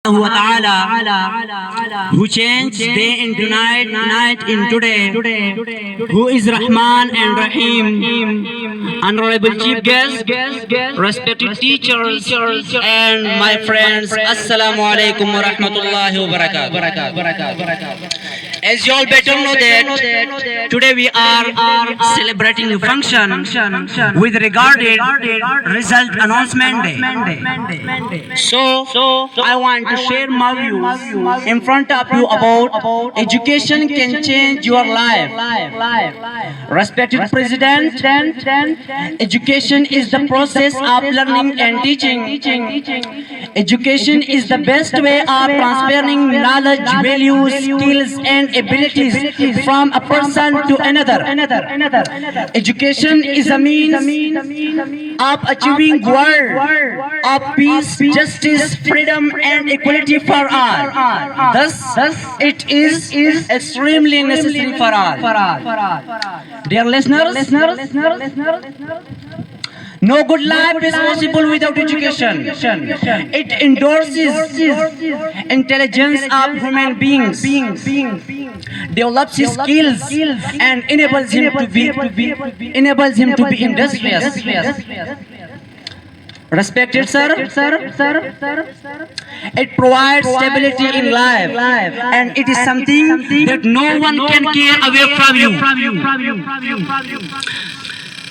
Ta'ala, who changed day into night, night into day, who is Rahman and Rahim, honorable chief guest, respected teachers, and my friends, Assalamu alaikum wa rahmatullahi wa barakatuh. As you all better know that today we are celebrating a function with regarded result announcement day. So I want to share my views in front of you about education can change your life. Respected President, education is the process of learning and teaching. Education is the best way of transferring knowledge, values, skills and abilities from a person to another. Education is a means of achieving world of peace, justice, freedom and equality for all. Thus, it is extremely necessary for all. Dear listeners, no good life is possible without education. It endorses intelligence of human beings, develops his skills, and enables him to be industrious. Respected sir, it provides stability in life, and it is something that no one can tear away from you.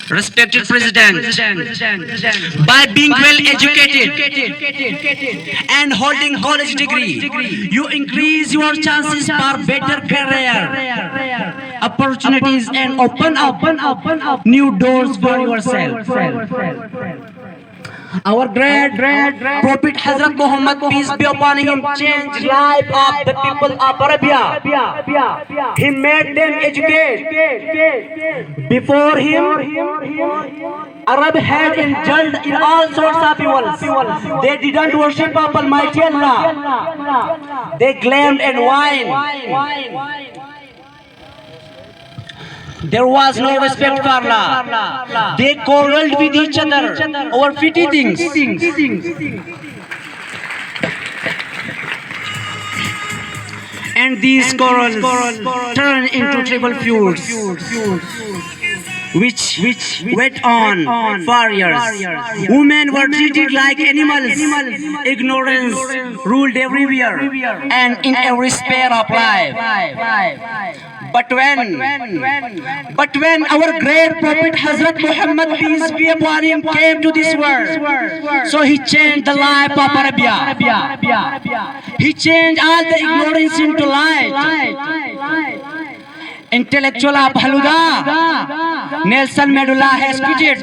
Respected President, by being well educated and holding college degree, you increase your chances for better career opportunities and open up new doors for yourself. Our great Prophet Hazrat Muhammad, peace be upon him, changed life of the people of Arabia. He made them educate. Before him, Arab had indulged in all sorts of evils. They didn't worship Almighty Allah. They glammed and whined. There was no respect for Allah. They quarreled with each other over petty things. And these quarrels turned into tribal feuds, which went on for years. Women were treated like animals. Ignorance ruled everywhere and in every sphere of life. But when our great Prophet Hazrat Muhammad, peace be upon him, came to this world, so he changed the life of Arabia. He changed all the ignorance into light. Intellectual of AL-Huda, Nelson Mandela has tweeted,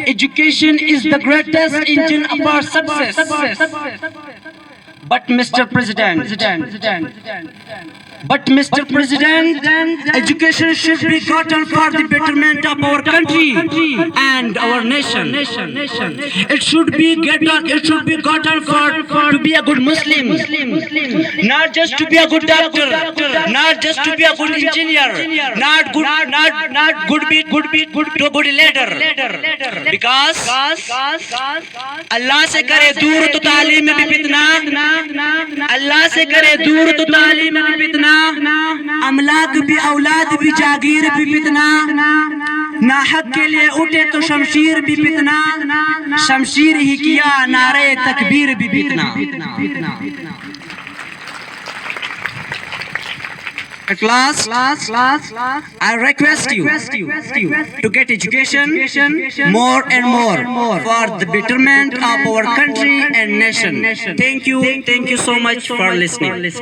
education is the greatest engine of our success. But Mr. President, education should be gotten for the betterment of our country and our nation. It should be gotten for to be a good Muslim, not just to be a good doctor, not just to be a good engineer, not good to be a good leader. Because Allah se kare dur to तालीम में भी फितना, अल्लाह से करे दूर तो तालीम में भी फितना, अमलाक भी औलाद भी जागीर भी फितना, ना हक के लिए उठे तो शमशीर भी फितना, शमशीर ही किया नारे तकबीर भी फितना. At last, I request you to get education more and more for the betterment of our country and nation. Thank you so much for listening.